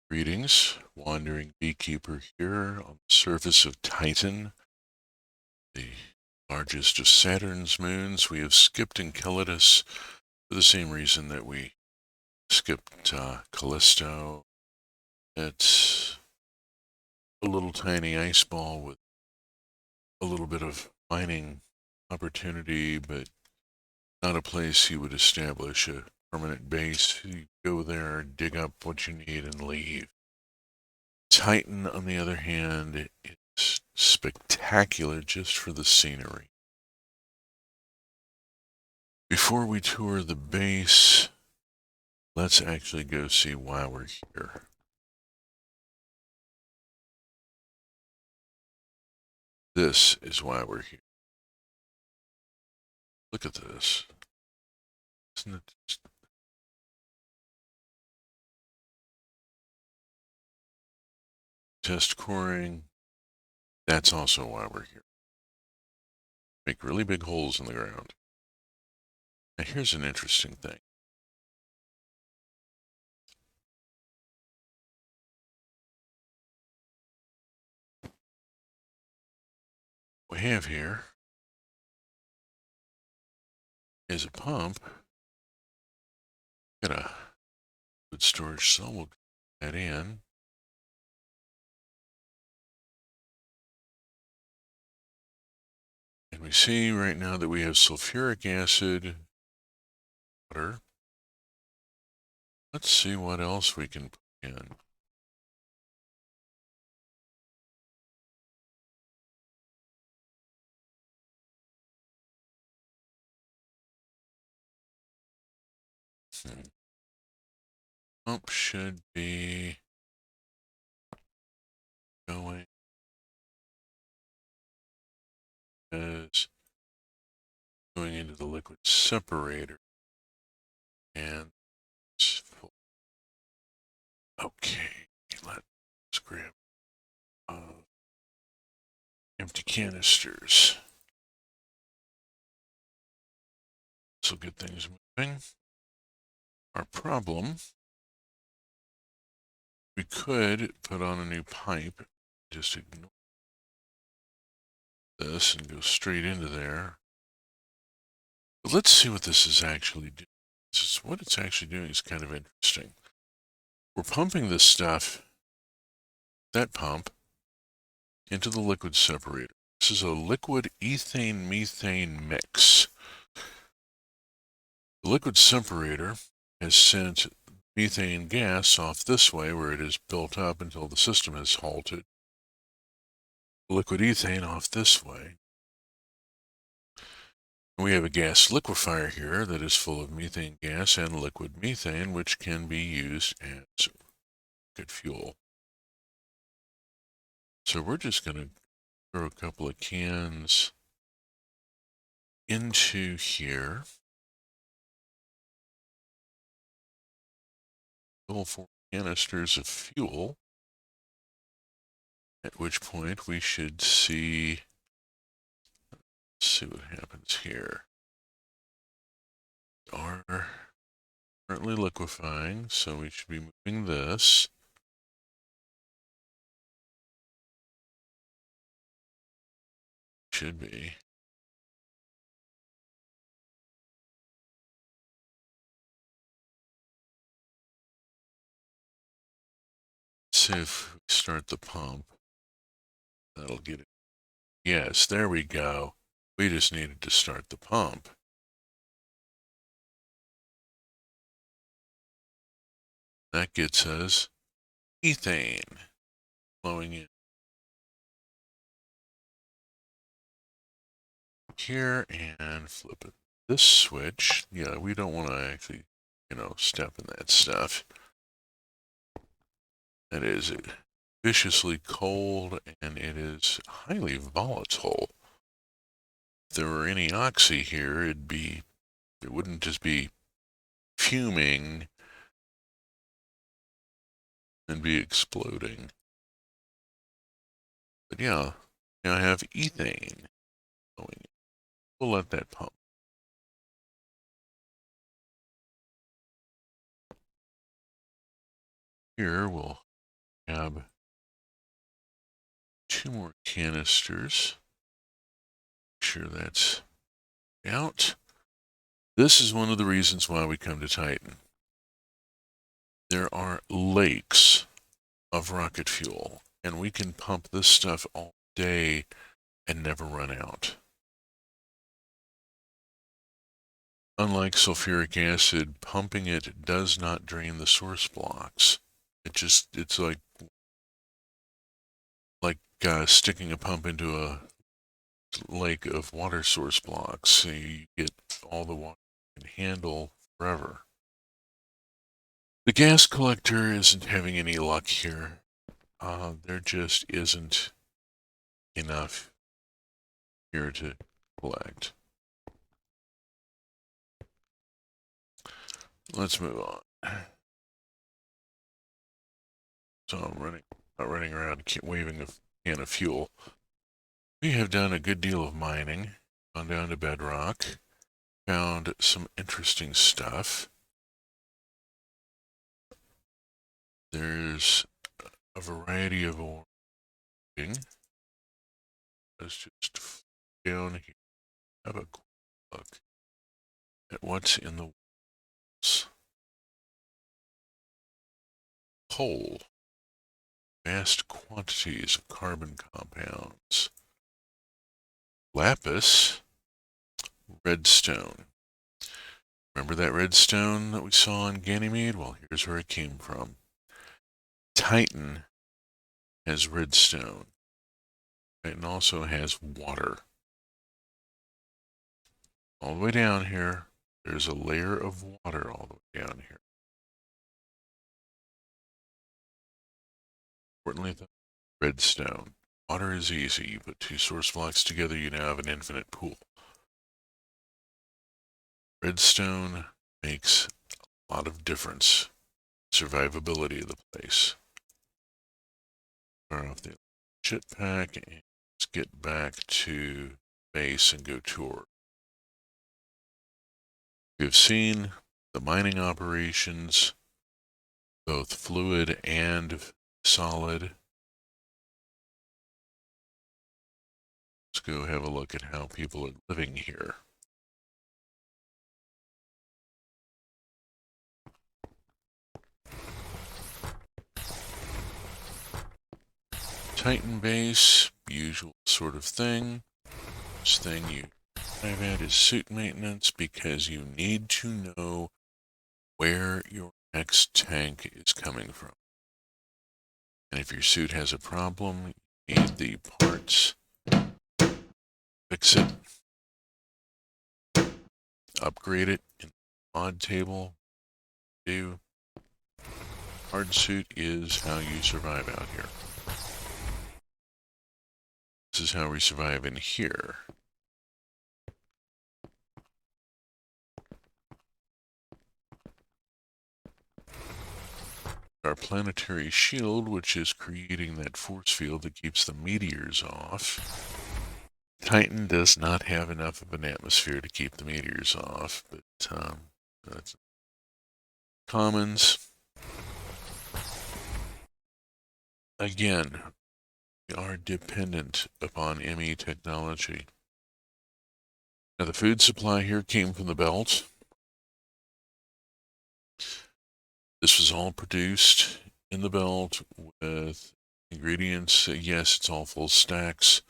Greetings, wandering beekeeper here on the surface of Titan, the largest of Saturn's moons. We have skipped Enceladus for the same reason that we skipped Callisto. It's a little tiny ice ball with a little bit of mining opportunity, but not a place you would establish a permanent base. You go there, dig up what you need, and leave. Titan, on the other hand, is spectacular just for the scenery. Before we tour the base, let's actually go see why we're here. This is why we're here. Look at this. Isn't it just... Test coring. That's also why we're here. Make really big holes in the ground. Now here's an interesting thing. What we have here is a pump. Got a good storage cell. We'll put that in. And we see right now that we have sulfuric acid, water. Let's see what else we can put in. Pump should be going as going into the liquid separator. And it's full. Okay, let's grab empty canisters. This will get things moving. Our problem, we could put on a new pipe, just ignore this and go straight into there. But let's see what this is actually doing. What it's actually doing is kind of interesting. We're pumping this stuff, that pump, into the liquid separator. This is a liquid ethane-methane mix. The liquid separator has sent methane gas off this way where it is built up until the system has halted. Liquid ethane off this way. We have a gas liquefier here that is full of methane gas and liquid methane, which can be used as good fuel. So we're just going to throw a couple of cans into here. Fill 4 canisters of fuel, at which point we should see, let's see what happens here. We are currently liquefying, so we should be moving this. Should be. Let's see if we start the pump. That'll get it. Yes, there we go. We just needed to start the pump. That gets us ethane flowing in here and flip it. This switch, yeah, we don't want to actually, step in that stuff. That is viciously cold and it is highly volatile. If there were any oxy here, it wouldn't just be fuming and be exploding. But yeah, now I have ethane going. We'll let that pump. Here we'll grab 2 more canisters. Make sure that's out. This is one of the reasons why we come to Titan. There are lakes of rocket fuel, and we can pump this stuff all day and never run out. Unlike sulfuric acid, pumping it does not drain the source blocks. It's like sticking a pump into a lake of water source blocks. So you get all the water you can handle forever. The gas collector isn't having any luck here. There just isn't enough here to collect. Let's move on. So I'm not running around waving a can of fuel. We have done a good deal of mining, gone down to bedrock, found some interesting stuff. There's a variety of ore. Let's just down here. Have a quick look at what's in the walls. Coal. Vast quantities of carbon compounds. Lapis. Redstone. Remember that redstone that we saw in Ganymede? Well, here's where it came from. Titan has redstone. Titan also has water. All the way down here, there's a layer of water all the way down here. Importantly, the redstone. Water is easy. You put 2 source blocks together, you now have an infinite pool. Redstone makes a lot of difference. Survivability of the place. Turn off the jetpack and let's get back to base and go tour. We've seen the mining operations, both fluid and solid. Let's go have a look at how people are living here. Titan base, usual sort of thing. This thing you I've added suit maintenance because you need to know where your next tank is coming from. And if your suit has a problem, you need the parts, fix it, upgrade it in the mod table. Hard suit is how you survive out here. This is how we survive in here. Our planetary shield, which is creating that force field that keeps the meteors off. Titan does not have enough of an atmosphere to keep the meteors off, but that's commons. Again, we are dependent upon ME technology. Now the food supply here came from the belt. This was all produced in the belt with ingredients. Yes, it's all full stacks.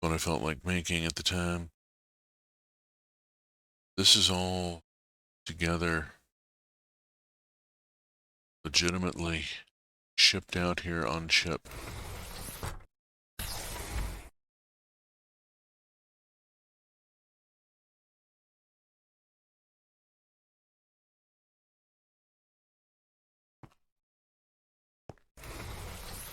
What I felt like making at the time. This is all together legitimately shipped out here on ship.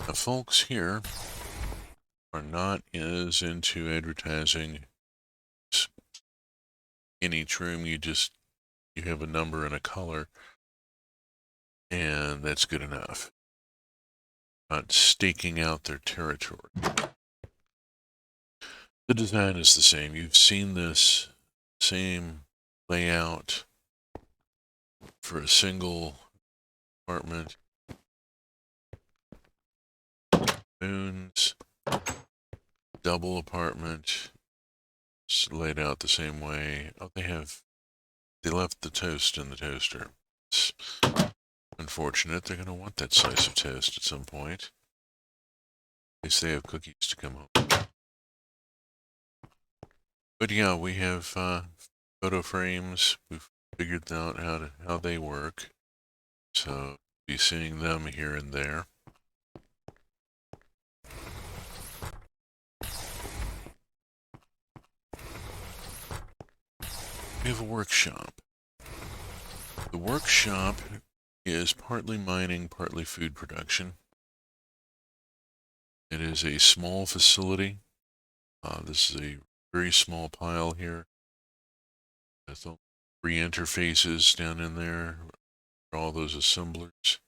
The folks here are not as into advertising in each room. You have a number and a color, and that's good enough. Not staking out their territory. The design is the same. You've seen this same layout for a single apartment. moons, double apartment, it's laid out the same way. Oh, they left the toast in the toaster. It's unfortunate. They're going to want that slice of toast at some point. At least they have cookies to come home. But yeah, we have photo frames. We've figured out how they work. So be seeing them here and there. We have a workshop. The workshop is partly mining, partly food production. It is a small facility. This is a very small pile here. With 3 interfaces down in there for all those assemblers.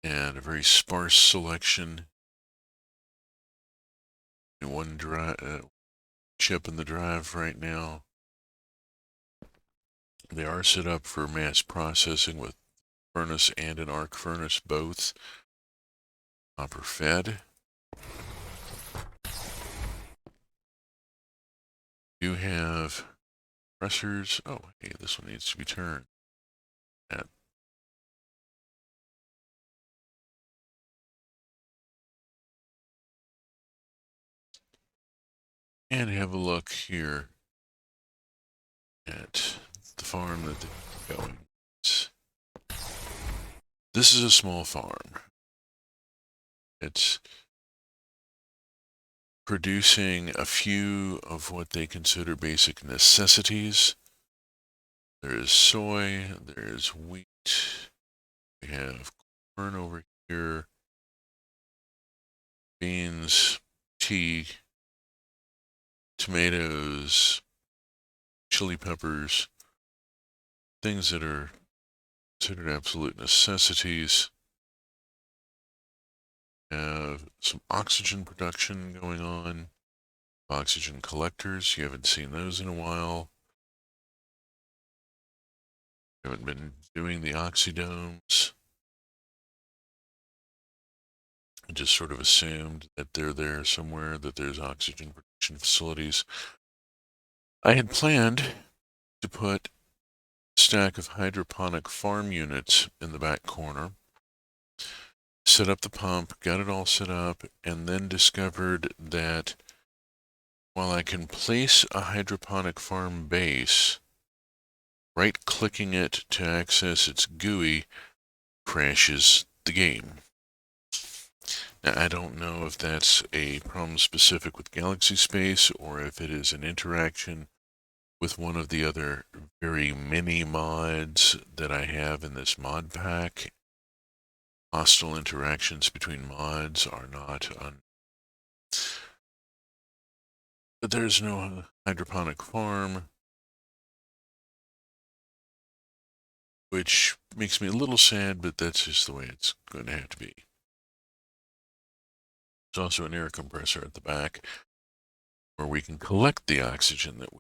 And a very sparse selection. One chip in the drive right now. They are set up for mass processing with furnace and an arc furnace both. Copper fed. You have pressers. Oh, hey, this one needs to be turned. And have a look here at the farm that they're going. This is a small farm. It's producing a few of what they consider basic necessities. There is soy, there is wheat, we have corn over here, beans, tea, tomatoes, chili peppers, things that are considered absolute necessities. Have some oxygen production going on. Oxygen collectors, you haven't seen those in a while. Haven't been doing the oxydomes. I just sort of assumed that they're there somewhere, that there's oxygen production facilities. I had planned to put a stack of hydroponic farm units in the back corner, set up the pump, got it all set up, and then discovered that while I can place a hydroponic farm base, right-clicking it to access its GUI crashes the game. Now, I don't know if that's a problem specific with Galaxy Space or if it is an interaction with one of the other very many mods that I have in this mod pack. Hostile interactions between mods are not but there's no hydroponic farm, which makes me a little sad, but that's just the way it's going to have to be. There's also an air compressor at the back where we can collect the oxygen that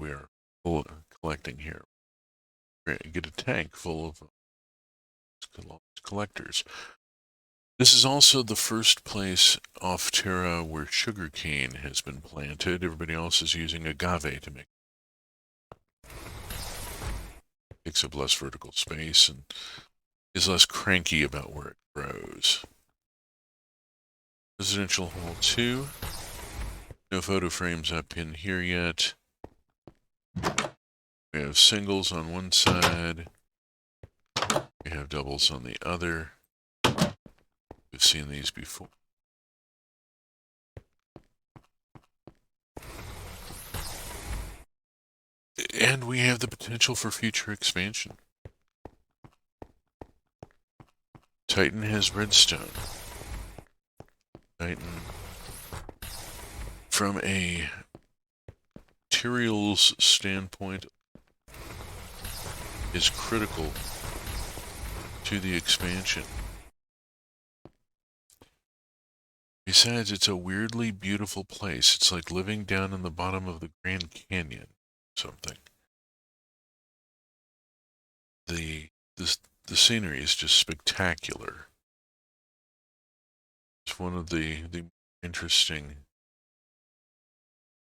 we are collecting here. Get a tank full of collectors. This is also the first place off Terra where sugarcane has been planted. Everybody else is using agave to make. Takes up less vertical space and is less cranky about where it grows. Residential Hall 2. No photo frames up in here yet. We have singles on one side. We have doubles on the other. We've seen these before. And we have the potential for future expansion. Titan has redstone. Titan, from a materials standpoint, is critical to the expansion. Besides, it's a weirdly beautiful place. It's like living down in the bottom of the Grand Canyon or something. The scenery is just spectacular. It's one of the interesting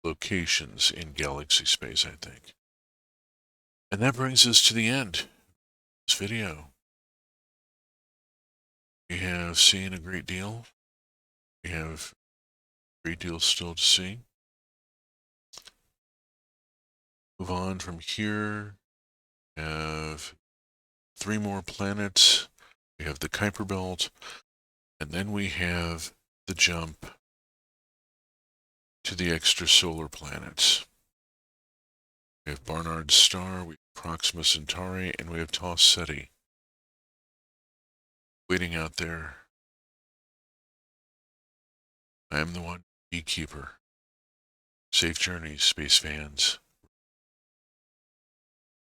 locations in Galaxy Space, I think. And that brings us to the end of this video. We have seen a great deal. We have a great deal still to see. Move on from here. We have 3 more planets. We have the Kuiper Belt. And then we have the jump to the extrasolar planets. We have Barnard's Star, we have Proxima Centauri, and we have Tau Ceti waiting out there. I am the one beekeeper. Safe journeys, space fans.